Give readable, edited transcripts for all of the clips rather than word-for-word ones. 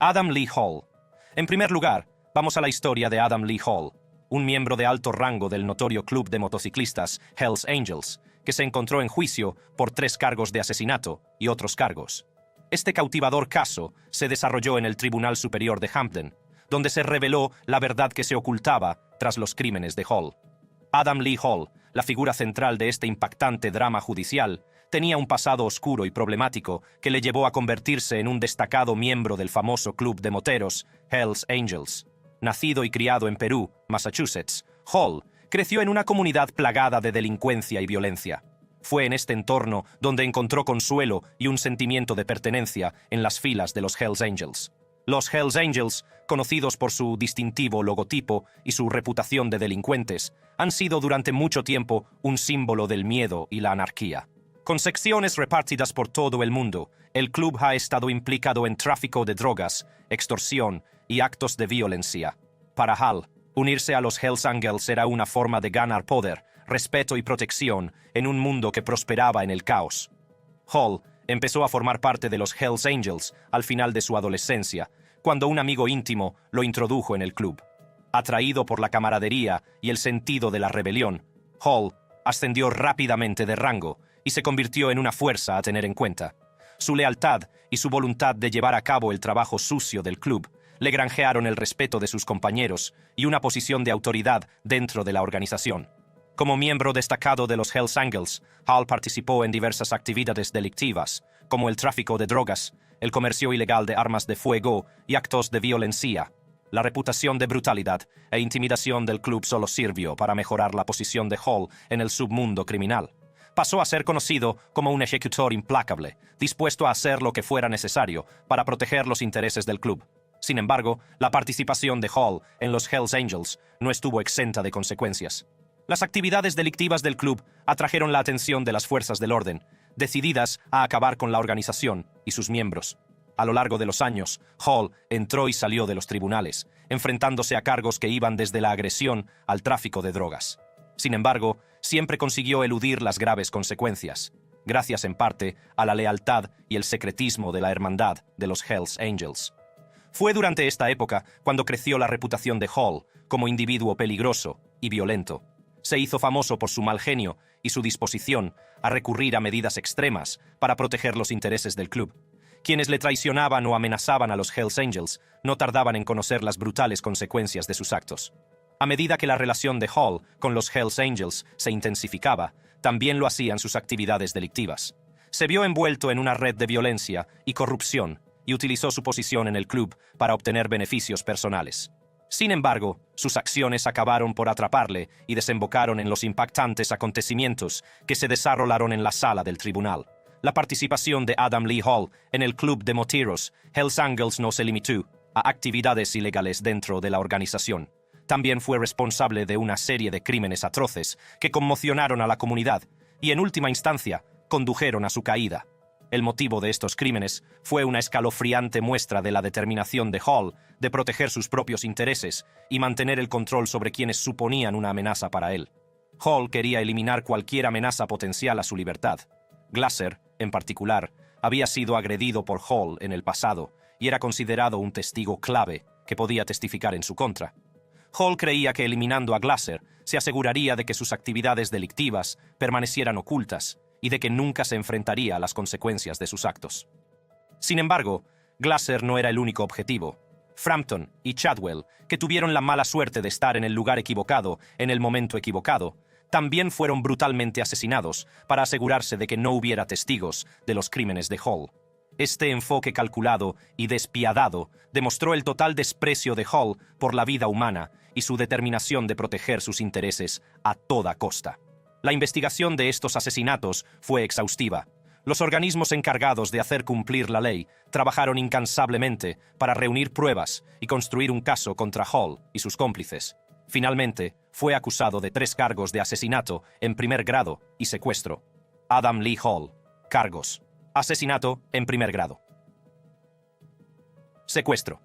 Adam Lee Hall. En primer lugar, vamos a la historia de Adam Lee Hall, un miembro de alto rango del notorio club de motociclistas Hells Angels, que se encontró en juicio por 3 cargos de asesinato y otros cargos. Este cautivador caso se desarrolló en el Tribunal Superior de Hampden, donde se reveló la verdad que se ocultaba tras los crímenes de Hall. Adam Lee Hall, la figura central de este impactante drama judicial, tenía un pasado oscuro y problemático que le llevó a convertirse en un destacado miembro del famoso club de moteros Hells Angels. Nacido y criado en Perú, Massachusetts, Hall creció en una comunidad plagada de delincuencia y violencia. Fue en este entorno donde encontró consuelo y un sentimiento de pertenencia en las filas de los Hells Angels. Los Hells Angels, conocidos por su distintivo logotipo y su reputación de delincuentes, han sido durante mucho tiempo un símbolo del miedo y la anarquía. Con secciones repartidas por todo el mundo, el club ha estado implicado en tráfico de drogas, extorsión y actos de violencia. Para Hall, unirse a los Hells Angels era una forma de ganar poder, respeto y protección en un mundo que prosperaba en el caos. Hall empezó a formar parte de los Hells Angels al final de su adolescencia, cuando un amigo íntimo lo introdujo en el club. Atraído por la camaradería y el sentido de la rebelión, Hall ascendió rápidamente de rango y se convirtió en una fuerza a tener en cuenta. Su lealtad y su voluntad de llevar a cabo el trabajo sucio del club le granjearon el respeto de sus compañeros y una posición de autoridad dentro de la organización. Como miembro destacado de los Hells Angels, Hall participó en diversas actividades delictivas, como el tráfico de drogas, el comercio ilegal de armas de fuego y actos de violencia. La reputación de brutalidad e intimidación del club solo sirvió para mejorar la posición de Hall en el submundo criminal. Pasó a ser conocido como un ejecutor implacable, dispuesto a hacer lo que fuera necesario para proteger los intereses del club. Sin embargo, la participación de Hall en los Hells Angels no estuvo exenta de consecuencias. Las actividades delictivas del club atrajeron la atención de las fuerzas del orden, decididas a acabar con la organización y sus miembros. A lo largo de los años, Hall entró y salió de los tribunales, enfrentándose a cargos que iban desde la agresión al tráfico de drogas. Sin embargo, siempre consiguió eludir las graves consecuencias, gracias en parte a la lealtad y el secretismo de la hermandad de los Hells Angels. Fue durante esta época cuando creció la reputación de Hall como individuo peligroso y violento. Se hizo famoso por su mal genio y su disposición a recurrir a medidas extremas para proteger los intereses del club. Quienes le traicionaban o amenazaban a los Hells Angels no tardaban en conocer las brutales consecuencias de sus actos. A medida que la relación de Hall con los Hells Angels se intensificaba, también lo hacían sus actividades delictivas. Se vio envuelto en una red de violencia y corrupción y utilizó su posición en el club para obtener beneficios personales. Sin embargo, sus acciones acabaron por atraparle y desembocaron en los impactantes acontecimientos que se desarrollaron en la sala del tribunal. La participación de Adam Lee Hall en el club de moteros Hells Angels no se limitó a actividades ilegales dentro de la organización. También fue responsable de una serie de crímenes atroces que conmocionaron a la comunidad y, en última instancia, condujeron a su caída. El motivo de estos crímenes fue una escalofriante muestra de la determinación de Hall de proteger sus propios intereses y mantener el control sobre quienes suponían una amenaza para él. Hall quería eliminar cualquier amenaza potencial a su libertad. Glasser, en particular, había sido agredido por Hall en el pasado y era considerado un testigo clave que podía testificar en su contra. Hall creía que eliminando a Glasser se aseguraría de que sus actividades delictivas permanecieran ocultas y de que nunca se enfrentaría a las consecuencias de sus actos. Sin embargo, Glasser no era el único objetivo. Frampton y Chadwell, que tuvieron la mala suerte de estar en el lugar equivocado en el momento equivocado, también fueron brutalmente asesinados para asegurarse de que no hubiera testigos de los crímenes de Hall. Este enfoque calculado y despiadado demostró el total desprecio de Hall por la vida humana y su determinación de proteger sus intereses a toda costa. La investigación de estos asesinatos fue exhaustiva. Los organismos encargados de hacer cumplir la ley trabajaron incansablemente para reunir pruebas y construir un caso contra Hall y sus cómplices. Finalmente, fue acusado de 3 cargos de asesinato en primer grado y secuestro. Adam Lee Hall. Cargos: asesinato en primer grado. Secuestro.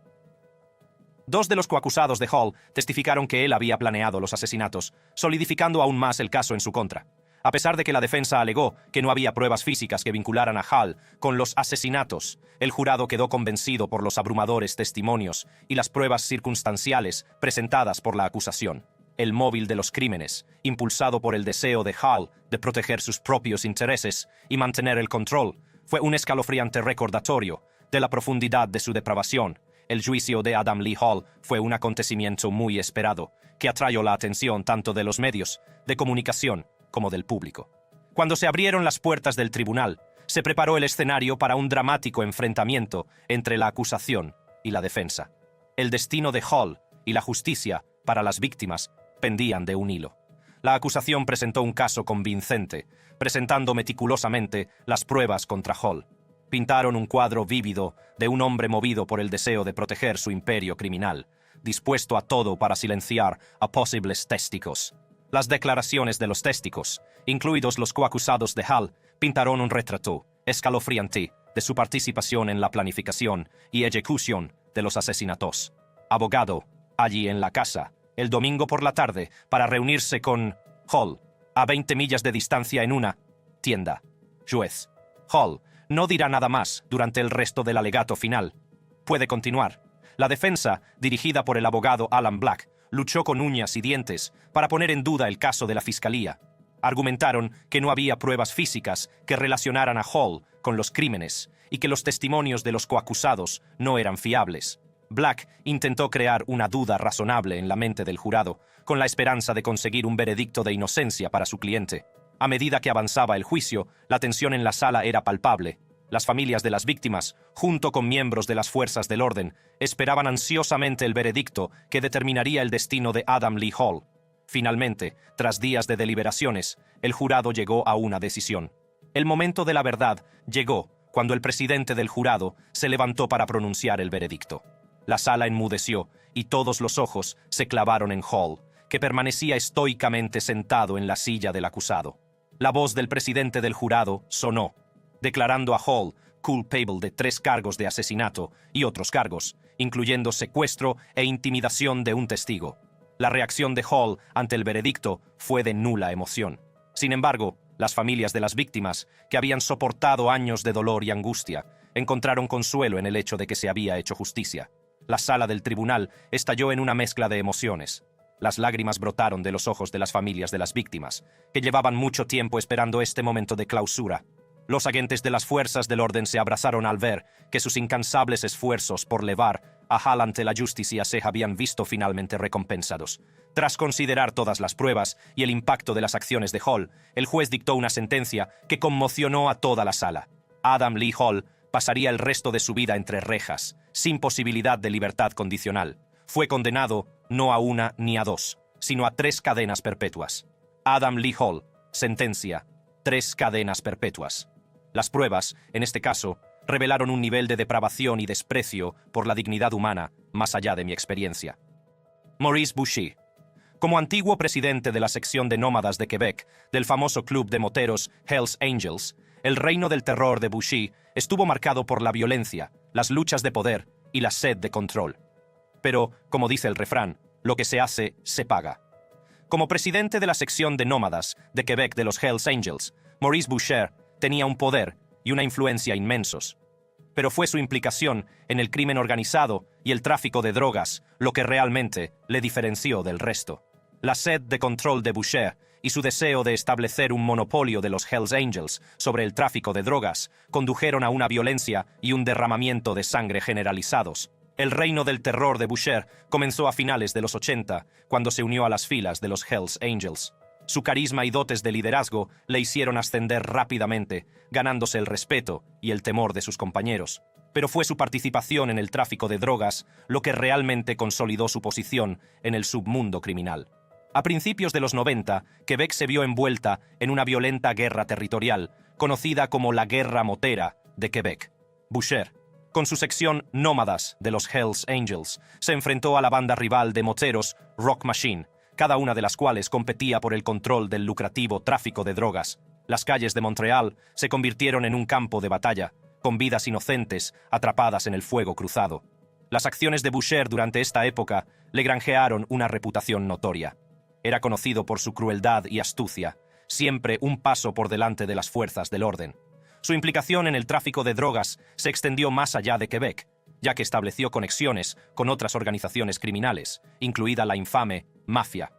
2 de los coacusados de Hall testificaron que él había planeado los asesinatos, solidificando aún más el caso en su contra. A pesar de que la defensa alegó que no había pruebas físicas que vincularan a Hall con los asesinatos, el jurado quedó convencido por los abrumadores testimonios y las pruebas circunstanciales presentadas por la acusación. El móvil de los crímenes, impulsado por el deseo de Hall de proteger sus propios intereses y mantener el control, fue un escalofriante recordatorio de la profundidad de su depravación. El juicio de Adam Lee Hall fue un acontecimiento muy esperado, que atrajo la atención tanto de los medios de comunicación como del público. Cuando se abrieron las puertas del tribunal, se preparó el escenario para un dramático enfrentamiento entre la acusación y la defensa. El destino de Hall y la justicia para las víctimas pendían de un hilo. La acusación presentó un caso convincente, presentando meticulosamente las pruebas contra Hall. Pintaron un cuadro vívido de un hombre movido por el deseo de proteger su imperio criminal, dispuesto a todo para silenciar a posibles testigos. Las declaraciones de los testigos, incluidos los coacusados de Hall, pintaron un retrato escalofriante de su participación en la planificación y ejecución de los asesinatos. Abogado, allí en la casa, el domingo por la tarde, para reunirse con Hall, a 20 millas de distancia en una tienda. Juez. Hall no dirá nada más durante el resto del alegato final. Puede continuar. La defensa, dirigida por el abogado Alan Black, luchó con uñas y dientes para poner en duda el caso de la fiscalía. Argumentaron que no había pruebas físicas que relacionaran a Hall con los crímenes y que los testimonios de los coacusados no eran fiables. Black intentó crear una duda razonable en la mente del jurado, con la esperanza de conseguir un veredicto de inocencia para su cliente. A medida que avanzaba el juicio, la tensión en la sala era palpable. Las familias de las víctimas, junto con miembros de las fuerzas del orden, esperaban ansiosamente el veredicto que determinaría el destino de Adam Lee Hall. Finalmente, tras días de deliberaciones, el jurado llegó a una decisión. El momento de la verdad llegó cuando el presidente del jurado se levantó para pronunciar el veredicto. La sala enmudeció y todos los ojos se clavaron en Hall, que permanecía estoicamente sentado en la silla del acusado. La voz del presidente del jurado sonó, declarando a Hall culpable de 3 cargos de asesinato y otros cargos, incluyendo secuestro e intimidación de un testigo. La reacción de Hall ante el veredicto fue de nula emoción. Sin embargo, las familias de las víctimas, que habían soportado años de dolor y angustia, encontraron consuelo en el hecho de que se había hecho justicia. La sala del tribunal estalló en una mezcla de emociones. Las lágrimas brotaron de los ojos de las familias de las víctimas, que llevaban mucho tiempo esperando este momento de clausura. Los agentes de las fuerzas del orden se abrazaron al ver que sus incansables esfuerzos por llevar a Hall ante la justicia se habían visto finalmente recompensados. Tras considerar todas las pruebas y el impacto de las acciones de Hall, el juez dictó una sentencia que conmocionó a toda la sala. Adam Lee Hall pasaría el resto de su vida entre rejas, sin posibilidad de libertad condicional. Fue condenado no a 1 ni a 2, sino a 3 cadenas perpetuas. Adam Lee Hall, sentencia, 3 cadenas perpetuas. Las pruebas, en este caso, revelaron un nivel de depravación y desprecio por la dignidad humana más allá de mi experiencia. Maurice Boucher. Como antiguo presidente de la sección de nómadas de Quebec, del famoso club de moteros Hells Angels, el reino del terror de Boucher estuvo marcado por la violencia, las luchas de poder y la sed de control. Pero, como dice el refrán, lo que se hace, se paga. Como presidente de la sección de nómadas de Quebec de los Hells Angels, Maurice Boucher tenía un poder y una influencia inmensos. Pero fue su implicación en el crimen organizado y el tráfico de drogas lo que realmente le diferenció del resto. La sed de control de Boucher y su deseo de establecer un monopolio de los Hells Angels sobre el tráfico de drogas condujeron a una violencia y un derramamiento de sangre generalizados. El reino del terror de Boucher comenzó a finales de los 80, cuando se unió a las filas de los Hells Angels. Su carisma y dotes de liderazgo le hicieron ascender rápidamente, ganándose el respeto y el temor de sus compañeros. Pero fue su participación en el tráfico de drogas lo que realmente consolidó su posición en el submundo criminal. A principios de los 90, Quebec se vio envuelta en una violenta guerra territorial, conocida como la Guerra Motera de Quebec. Boucher, con su sección nómadas de los Hells Angels, se enfrentó a la banda rival de moteros Rock Machine, cada una de las cuales competía por el control del lucrativo tráfico de drogas. Las calles de Montreal se convirtieron en un campo de batalla, con vidas inocentes atrapadas en el fuego cruzado. Las acciones de Boucher durante esta época le granjearon una reputación notoria. Era conocido por su crueldad y astucia, siempre un paso por delante de las fuerzas del orden. Su implicación en el tráfico de drogas se extendió más allá de Quebec, ya que estableció conexiones con otras organizaciones criminales, incluida la infame mafia.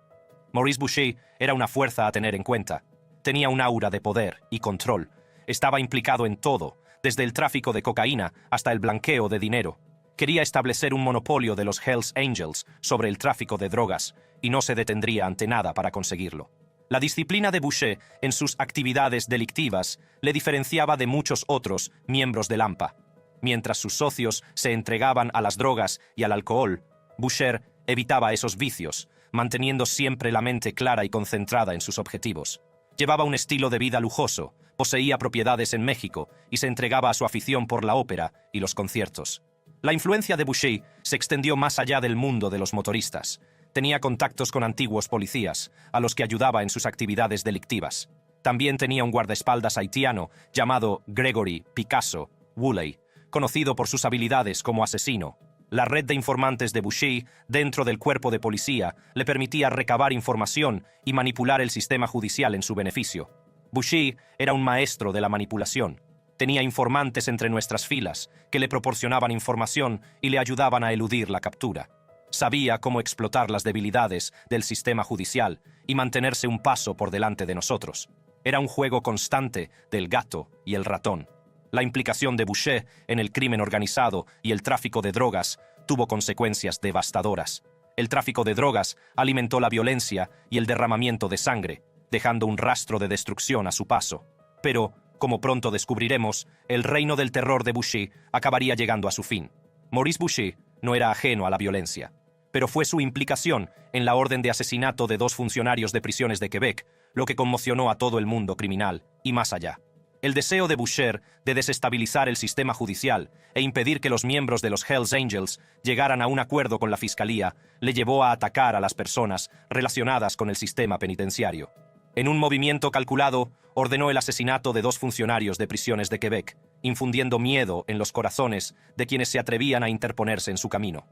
Maurice Boucher era una fuerza a tener en cuenta. Tenía un aura de poder y control. Estaba implicado en todo, desde el tráfico de cocaína hasta el blanqueo de dinero. Quería establecer un monopolio de los Hells Angels sobre el tráfico de drogas, y no se detendría ante nada para conseguirlo. La disciplina de Boucher en sus actividades delictivas le diferenciaba de muchos otros miembros del AMPA. Mientras sus socios se entregaban a las drogas y al alcohol, Boucher evitaba esos vicios, manteniendo siempre la mente clara y concentrada en sus objetivos. Llevaba un estilo de vida lujoso, poseía propiedades en México y se entregaba a su afición por la ópera y los conciertos. La influencia de Boucher se extendió más allá del mundo de los motoristas. Tenía contactos con antiguos policías, a los que ayudaba en sus actividades delictivas. También tenía un guardaespaldas haitiano llamado Gregory Picasso Woolley, conocido por sus habilidades como asesino. La red de informantes de Boucher dentro del cuerpo de policía le permitía recabar información y manipular el sistema judicial en su beneficio. Boucher era un maestro de la manipulación. Tenía informantes entre nuestras filas que le proporcionaban información y le ayudaban a eludir la captura. Sabía cómo explotar las debilidades del sistema judicial y mantenerse un paso por delante de nosotros. Era un juego constante del gato y el ratón. La implicación de Boucher en el crimen organizado y el tráfico de drogas tuvo consecuencias devastadoras. El tráfico de drogas alimentó la violencia y el derramamiento de sangre, dejando un rastro de destrucción a su paso. Pero, como pronto descubriremos, el reino del terror de Boucher acabaría llegando a su fin. Maurice Boucher no era ajeno a la violencia, pero fue su implicación en la orden de asesinato de 2 funcionarios de prisiones de Quebec lo que conmocionó a todo el mundo criminal y más allá. El deseo de Boucher de desestabilizar el sistema judicial e impedir que los miembros de los Hells Angels llegaran a un acuerdo con la fiscalía le llevó a atacar a las personas relacionadas con el sistema penitenciario. En un movimiento calculado, ordenó el asesinato de 2 funcionarios de prisiones de Quebec, infundiendo miedo en los corazones de quienes se atrevían a interponerse en su camino.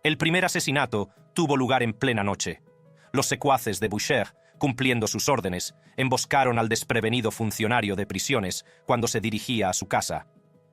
El primer asesinato tuvo lugar en plena noche. Los secuaces de Boucher, cumpliendo sus órdenes, emboscaron al desprevenido funcionario de prisiones cuando se dirigía a su casa.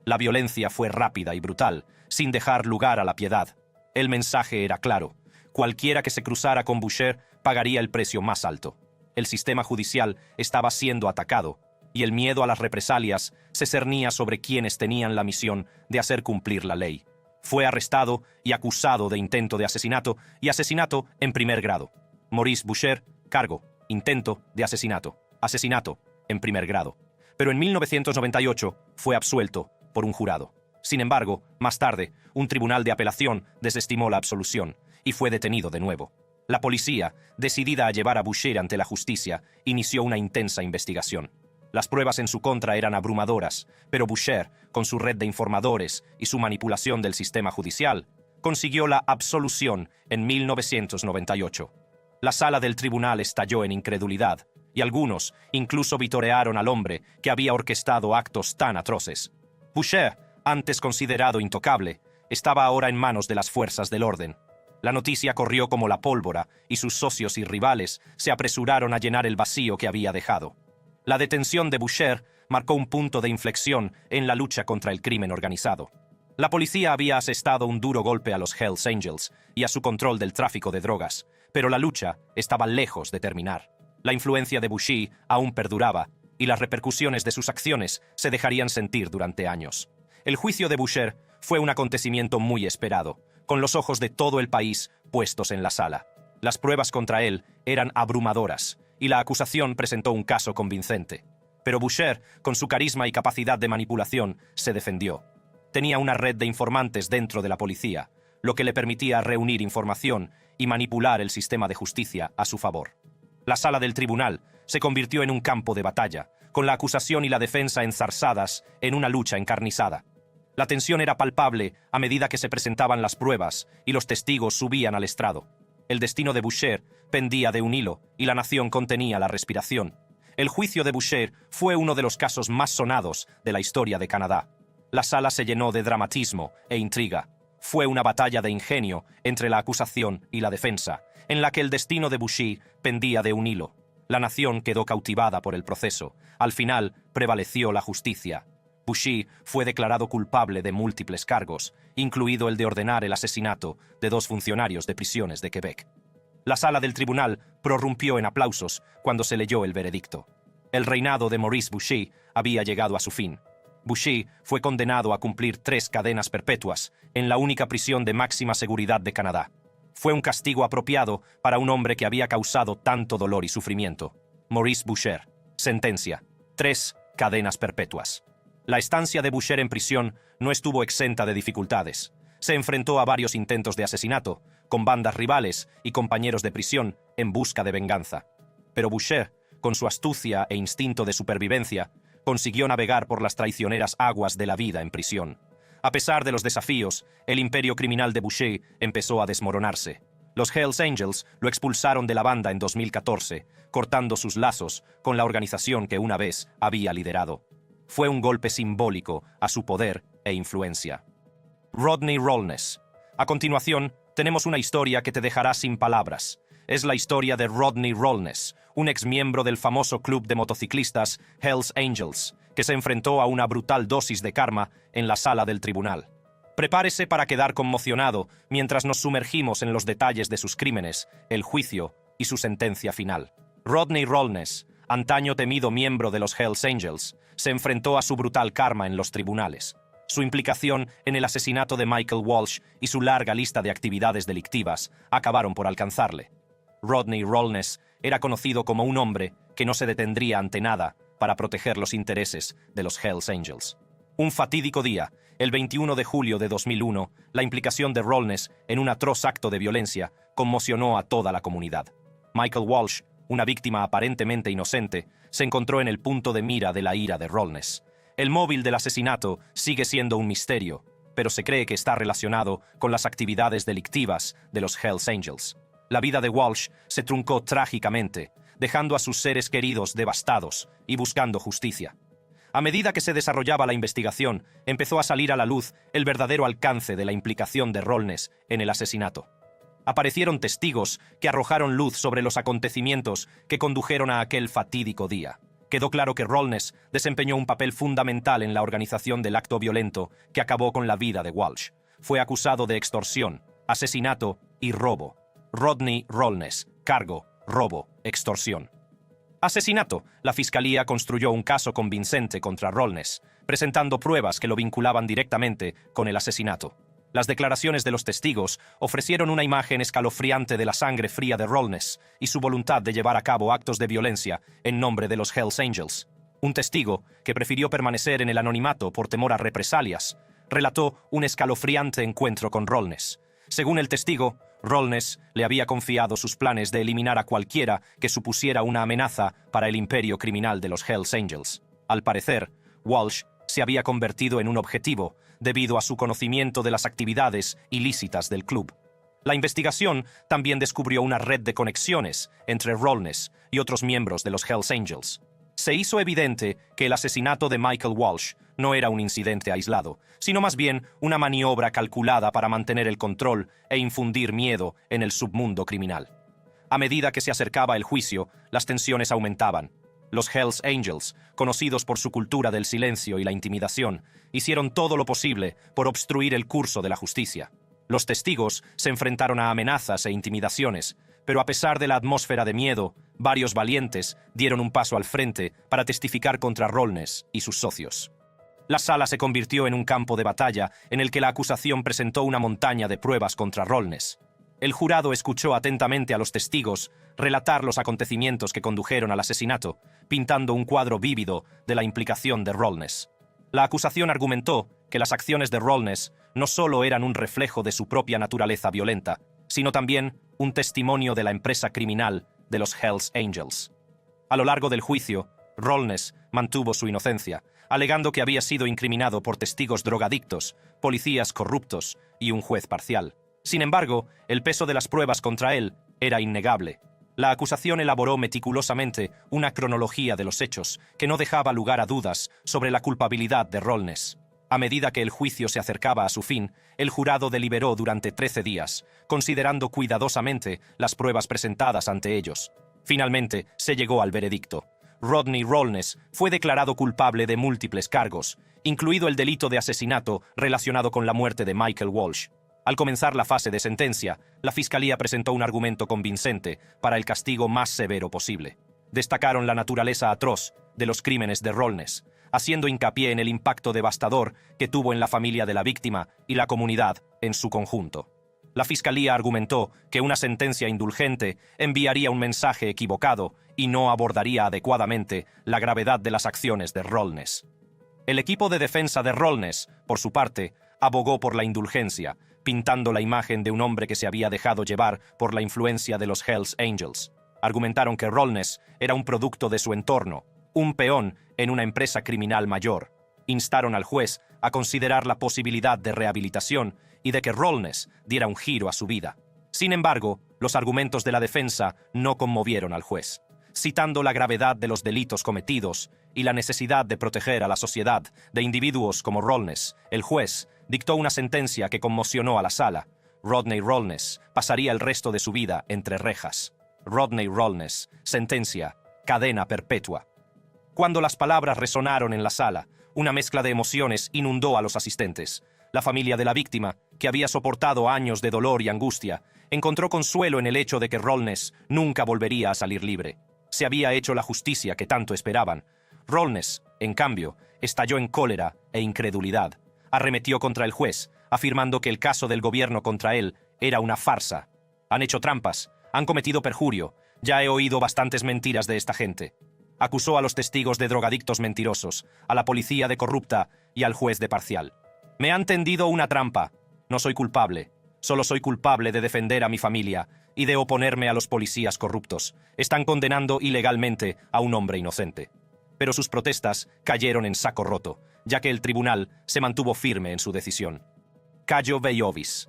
La violencia fue rápida y brutal, sin dejar lugar a la piedad. El mensaje era claro: cualquiera que se cruzara con Boucher pagaría el precio más alto. El sistema judicial estaba siendo atacado, y el miedo a las represalias se cernía sobre quienes tenían la misión de hacer cumplir la ley. Fue arrestado y acusado de intento de asesinato y asesinato en primer grado. Maurice Boucher, cargo: intento de asesinato, asesinato en primer grado. Pero en 1998 fue absuelto por un jurado. Sin embargo, más tarde, un tribunal de apelación desestimó la absolución y fue detenido de nuevo. La policía, decidida a llevar a Boucher ante la justicia, inició una intensa investigación. Las pruebas en su contra eran abrumadoras, pero Boucher, con su red de informadores y su manipulación del sistema judicial, consiguió la absolución en 1998. La sala del tribunal estalló en incredulidad, y algunos incluso vitorearon al hombre que había orquestado actos tan atroces. Boucher, antes considerado intocable, estaba ahora en manos de las fuerzas del orden. La noticia corrió como la pólvora, y sus socios y rivales se apresuraron a llenar el vacío que había dejado. La detención de Boucher marcó un punto de inflexión en la lucha contra el crimen organizado. La policía había asestado un duro golpe a los Hells Angels y a su control del tráfico de drogas, pero la lucha estaba lejos de terminar. La influencia de Boucher aún perduraba, y las repercusiones de sus acciones se dejarían sentir durante años. El juicio de Boucher fue un acontecimiento muy esperado, con los ojos de todo el país puestos en la sala. Las pruebas contra él eran abrumadoras, y la acusación presentó un caso convincente. Pero Boucher, con su carisma y capacidad de manipulación, se defendió. Tenía una red de informantes dentro de la policía, lo que le permitía reunir información y manipular el sistema de justicia a su favor. La sala del tribunal se convirtió en un campo de batalla, con la acusación y la defensa enzarzadas en una lucha encarnizada. La tensión era palpable a medida que se presentaban las pruebas y los testigos subían al estrado. El destino de Boucher pendía de un hilo y la nación contenía la respiración. El juicio de Boucher fue uno de los casos más sonados de la historia de Canadá. La sala se llenó de dramatismo e intriga. Fue una batalla de ingenio entre la acusación y la defensa, en la que el destino de Boucher pendía de un hilo. La nación quedó cautivada por el proceso. Al final, prevaleció la justicia. Boucher fue declarado culpable de múltiples cargos, incluido el de ordenar el asesinato de 2 funcionarios de prisiones de Quebec. La sala del tribunal prorrumpió en aplausos cuando se leyó el veredicto. El reinado de Maurice Boucher había llegado a su fin. Boucher fue condenado a cumplir 3 cadenas perpetuas en la única prisión de máxima seguridad de Canadá. Fue un castigo apropiado para un hombre que había causado tanto dolor y sufrimiento. Maurice Boucher. Sentencia: 3 cadenas perpetuas. La estancia de Boucher en prisión no estuvo exenta de dificultades. Se enfrentó a varios intentos de asesinato, con bandas rivales y compañeros de prisión en busca de venganza. Pero Boucher, con su astucia e instinto de supervivencia, consiguió navegar por las traicioneras aguas de la vida en prisión. A pesar de los desafíos, el imperio criminal de Boucher empezó a desmoronarse. Los Hells Angels lo expulsaron de la banda en 2014, cortando sus lazos con la organización que una vez había liderado. Fue un golpe simbólico a su poder e influencia. Rodney Rollnes. A continuación, tenemos una historia que te dejará sin palabras. Es la historia de Rodney Rollnes, un exmiembro del famoso club de motociclistas Hells Angels, que se enfrentó a una brutal dosis de karma en la sala del tribunal. Prepárese para quedar conmocionado mientras nos sumergimos en los detalles de sus crímenes, el juicio y su sentencia final. Rodney Rollnes, antaño temido miembro de los Hells Angels, se enfrentó a su brutal karma en los tribunales. Su implicación en el asesinato de Michael Walsh y su larga lista de actividades delictivas acabaron por alcanzarle. Rodney Rollnes era conocido como un hombre que no se detendría ante nada para proteger los intereses de los Hells Angels. Un fatídico día, el 21 de julio de 2001, la implicación de Rollnes en un atroz acto de violencia conmocionó a toda la comunidad. Michael Walsh, una víctima aparentemente inocente, se encontró en el punto de mira de la ira de Rollnes. El móvil del asesinato sigue siendo un misterio, pero se cree que está relacionado con las actividades delictivas de los Hells Angels. La vida de Walsh se truncó trágicamente, dejando a sus seres queridos devastados y buscando justicia. A medida que se desarrollaba la investigación, empezó a salir a la luz el verdadero alcance de la implicación de Rollnes en el asesinato. Aparecieron testigos que arrojaron luz sobre los acontecimientos que condujeron a aquel fatídico día. Quedó claro que Rollnes desempeñó un papel fundamental en la organización del acto violento que acabó con la vida de Walsh. Fue acusado de extorsión, asesinato y robo. Rodney Rollnes. Cargo: robo, extorsión. Asesinato. La fiscalía construyó un caso convincente contra Rollnes, presentando pruebas que lo vinculaban directamente con el asesinato. Las declaraciones de los testigos ofrecieron una imagen escalofriante de la sangre fría de Rollnes y su voluntad de llevar a cabo actos de violencia en nombre de los Hells Angels. Un testigo, que prefirió permanecer en el anonimato por temor a represalias, relató un escalofriante encuentro con Rollnes. Según el testigo, Rollnes le había confiado sus planes de eliminar a cualquiera que supusiera una amenaza para el imperio criminal de los Hells Angels. Al parecer, Walsh se había convertido en un objetivo debido a su conocimiento de las actividades ilícitas del club. La investigación también descubrió una red de conexiones entre Rollnes y otros miembros de los Hells Angels. Se hizo evidente que el asesinato de Michael Walsh no era un incidente aislado, sino más bien una maniobra calculada para mantener el control e infundir miedo en el submundo criminal. A medida que se acercaba el juicio, las tensiones aumentaban. Los Hells Angels, conocidos por su cultura del silencio y la intimidación, hicieron todo lo posible por obstruir el curso de la justicia. Los testigos se enfrentaron a amenazas e intimidaciones, pero a pesar de la atmósfera de miedo, varios valientes dieron un paso al frente para testificar contra Rollnes y sus socios. La sala se convirtió en un campo de batalla en el que la acusación presentó una montaña de pruebas contra Rollnes. El jurado escuchó atentamente a los testigos relatar los acontecimientos que condujeron al asesinato, pintando un cuadro vívido de la implicación de Rollnes. La acusación argumentó que las acciones de Rollnes no solo eran un reflejo de su propia naturaleza violenta, sino también un testimonio de la empresa criminal de los Hells Angels. A lo largo del juicio, Rollnes mantuvo su inocencia, alegando que había sido incriminado por testigos drogadictos, policías corruptos y un juez parcial. Sin embargo, el peso de las pruebas contra él era innegable. La acusación elaboró meticulosamente una cronología de los hechos que no dejaba lugar a dudas sobre la culpabilidad de Rollnes. A medida que el juicio se acercaba a su fin, el jurado deliberó durante 13 días, considerando cuidadosamente las pruebas presentadas ante ellos. Finalmente, se llegó al veredicto. Rodney Rollnes fue declarado culpable de múltiples cargos, incluido el delito de asesinato relacionado con la muerte de Michael Walsh. Al comenzar la fase de sentencia, la Fiscalía presentó un argumento convincente para el castigo más severo posible. Destacaron la naturaleza atroz de los crímenes de Rollnes, haciendo hincapié en el impacto devastador que tuvo en la familia de la víctima y la comunidad en su conjunto. La Fiscalía argumentó que una sentencia indulgente enviaría un mensaje equivocado y no abordaría adecuadamente la gravedad de las acciones de Rollnes. El equipo de defensa de Rollnes, por su parte, abogó por la indulgencia, pintando la imagen de un hombre que se había dejado llevar por la influencia de los Hells Angels. Argumentaron que Rollnes era un producto de su entorno, un peón en una empresa criminal mayor. Instaron al juez a considerar la posibilidad de rehabilitación y de que Rollnes diera un giro a su vida. Sin embargo, los argumentos de la defensa no conmovieron al juez. Citando la gravedad de los delitos cometidos y la necesidad de proteger a la sociedad de individuos como Rollnes, el juez dictó una sentencia que conmocionó a la sala. Rodney Rollnes pasaría el resto de su vida entre rejas. Rodney Rollnes, sentencia, cadena perpetua. Cuando las palabras resonaron en la sala, una mezcla de emociones inundó a los asistentes. La familia de la víctima, que había soportado años de dolor y angustia, encontró consuelo en el hecho de que Rollnes nunca volvería a salir libre. Se había hecho la justicia que tanto esperaban. Rollnes, en cambio, estalló en cólera e incredulidad. Arremetió contra el juez, afirmando que el caso del gobierno contra él era una farsa. Han hecho trampas, han cometido perjurio, ya he oído bastantes mentiras de esta gente. Acusó a los testigos de drogadictos mentirosos, a la policía de corrupta y al juez de parcial. Me han tendido una trampa. No soy culpable. Solo soy culpable de defender a mi familia y de oponerme a los policías corruptos. Están condenando ilegalmente a un hombre inocente. Pero sus protestas cayeron en saco roto, ya que el tribunal se mantuvo firme en su decisión. Cayo Bellovis.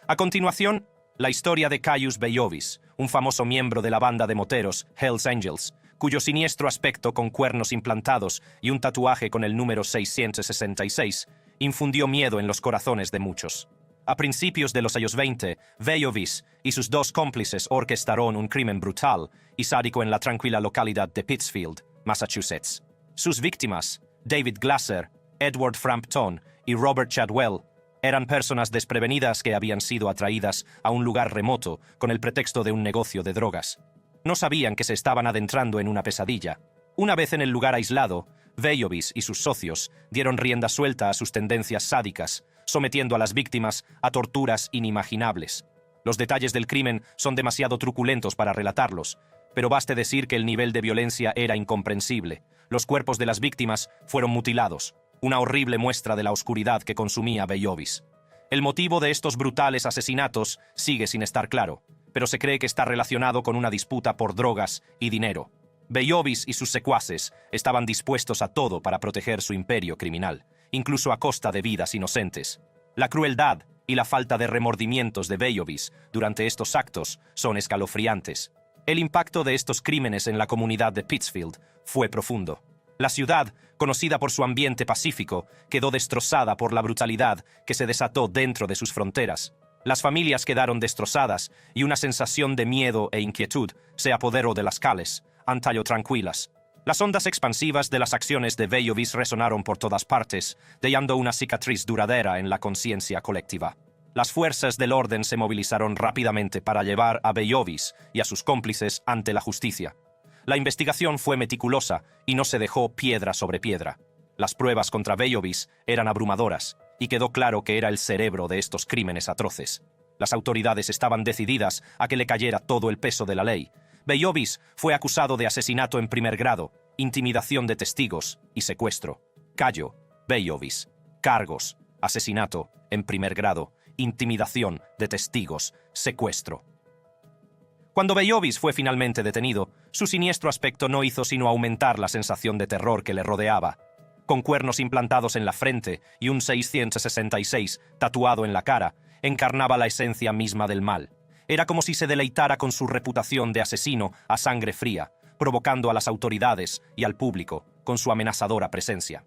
A continuación, la historia de Caius Bellovis, un famoso miembro de la banda de moteros Hells Angels, cuyo siniestro aspecto con cuernos implantados y un tatuaje con el número 666 infundió miedo en los corazones de muchos. A principios de los años 20, Bellovis y sus dos cómplices orquestaron un crimen brutal y sádico en la tranquila localidad de Pittsfield, Massachusetts. Sus víctimas, David Glasser, Edward Frampton y Robert Chadwell, eran personas desprevenidas que habían sido atraídas a un lugar remoto con el pretexto de un negocio de drogas. No sabían que se estaban adentrando en una pesadilla. Una vez en el lugar aislado, Bellovis y sus socios dieron rienda suelta a sus tendencias sádicas, sometiendo a las víctimas a torturas inimaginables. Los detalles del crimen son demasiado truculentos para relatarlos, pero baste decir que el nivel de violencia era incomprensible. Los cuerpos de las víctimas fueron mutilados, una horrible muestra de la oscuridad que consumía Bellovis. El motivo de estos brutales asesinatos sigue sin estar claro, pero se cree que está relacionado con una disputa por drogas y dinero. Bellovis y sus secuaces estaban dispuestos a todo para proteger su imperio criminal, incluso a costa de vidas inocentes. La crueldad y la falta de remordimientos de Bellovis durante estos actos son escalofriantes. El impacto de estos crímenes en la comunidad de Pittsfield fue profundo. La ciudad, conocida por su ambiente pacífico, quedó destrozada por la brutalidad que se desató dentro de sus fronteras. Las familias quedaron destrozadas y una sensación de miedo e inquietud se apoderó de las calles, antaño tranquilas. Las ondas expansivas de las acciones de Bellovis resonaron por todas partes, dejando una cicatriz duradera en la conciencia colectiva. Las fuerzas del orden se movilizaron rápidamente para llevar a Bellovis y a sus cómplices ante la justicia. La investigación fue meticulosa y no se dejó piedra sobre piedra. Las pruebas contra Bellovis eran abrumadoras y quedó claro que era el cerebro de estos crímenes atroces. Las autoridades estaban decididas a que le cayera todo el peso de la ley. Bellovis fue acusado de asesinato en primer grado, intimidación de testigos y secuestro. Cayo Bellovis. Cargos: asesinato en primer grado, intimidación de testigos, secuestro. Cuando Bellovis fue finalmente detenido, su siniestro aspecto no hizo sino aumentar la sensación de terror que le rodeaba. Con cuernos implantados en la frente y un 666 tatuado en la cara, encarnaba la esencia misma del mal. Era como si se deleitara con su reputación de asesino a sangre fría, provocando a las autoridades y al público con su amenazadora presencia.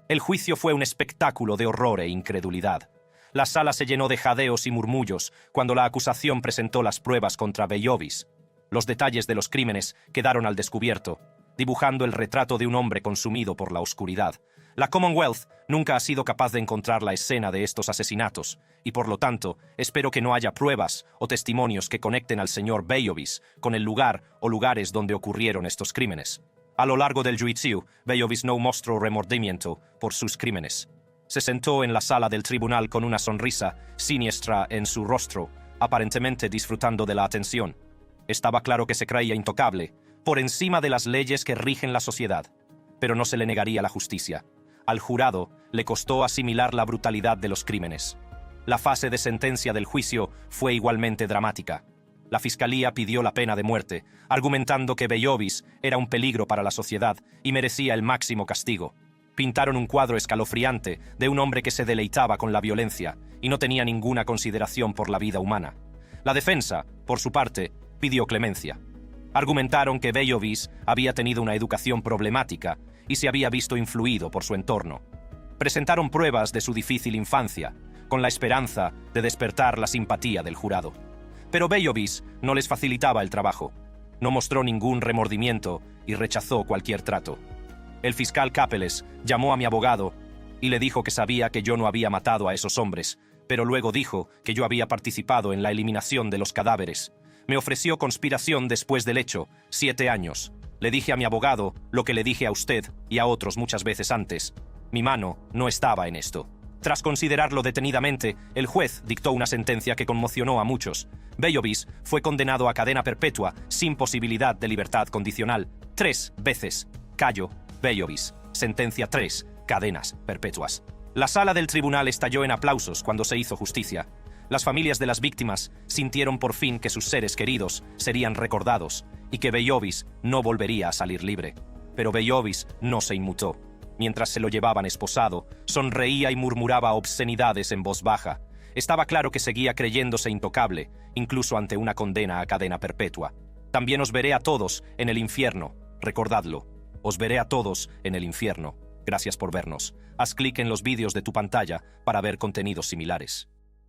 El juicio fue un espectáculo de horror e incredulidad. La sala se llenó de jadeos y murmullos cuando la acusación presentó las pruebas contra Bellovis. Los detalles de los crímenes quedaron al descubierto, dibujando el retrato de un hombre consumido por la oscuridad. La Commonwealth nunca ha sido capaz de encontrar la escena de estos asesinatos, y por lo tanto, espero que no haya pruebas o testimonios que conecten al señor Bejovis con el lugar o lugares donde ocurrieron estos crímenes. A lo largo del juicio, Bejovis no mostró remordimiento por sus crímenes. Se sentó en la sala del tribunal con una sonrisa siniestra en su rostro, aparentemente disfrutando de la atención. Estaba claro que se creía intocable, por encima de las leyes que rigen la sociedad, pero no se le negaría la justicia. Al jurado le costó asimilar la brutalidad de los crímenes. La fase de sentencia del juicio fue igualmente dramática. La fiscalía pidió la pena de muerte, argumentando que Bejovis era un peligro para la sociedad y merecía el máximo castigo. Pintaron un cuadro escalofriante de un hombre que se deleitaba con la violencia y no tenía ninguna consideración por la vida humana. La defensa, por su parte, pidió clemencia. Argumentaron que Bejovis había tenido una educación problemática y se había visto influido por su entorno. Presentaron pruebas de su difícil infancia, con la esperanza de despertar la simpatía del jurado. Pero Bejovis no les facilitaba el trabajo. No mostró ningún remordimiento y rechazó cualquier trato. El fiscal Capeles llamó a mi abogado y le dijo que sabía que yo no había matado a esos hombres, pero luego dijo que yo había participado en la eliminación de los cadáveres. Me ofreció conspiración después del hecho, 7 años. Le dije a mi abogado lo que le dije a usted y a otros muchas veces antes. Mi mano no estaba en esto. Tras considerarlo detenidamente, el juez dictó una sentencia que conmocionó a muchos. Bejovis fue condenado a cadena perpetua sin posibilidad de libertad condicional 3 veces. Cayo Bejovis. Sentencia 3. Cadenas perpetuas. La sala del tribunal estalló en aplausos cuando se hizo justicia. Las familias de las víctimas sintieron por fin que sus seres queridos serían recordados y que Bejovis no volvería a salir libre. Pero Bejovis no se inmutó. Mientras se lo llevaban esposado, sonreía y murmuraba obscenidades en voz baja. Estaba claro que seguía creyéndose intocable, incluso ante una condena a cadena perpetua. También os veré a todos en el infierno. Recordadlo. Os veré a todos en el infierno. Gracias por vernos. Haz clic en los vídeos de tu pantalla para ver contenidos similares.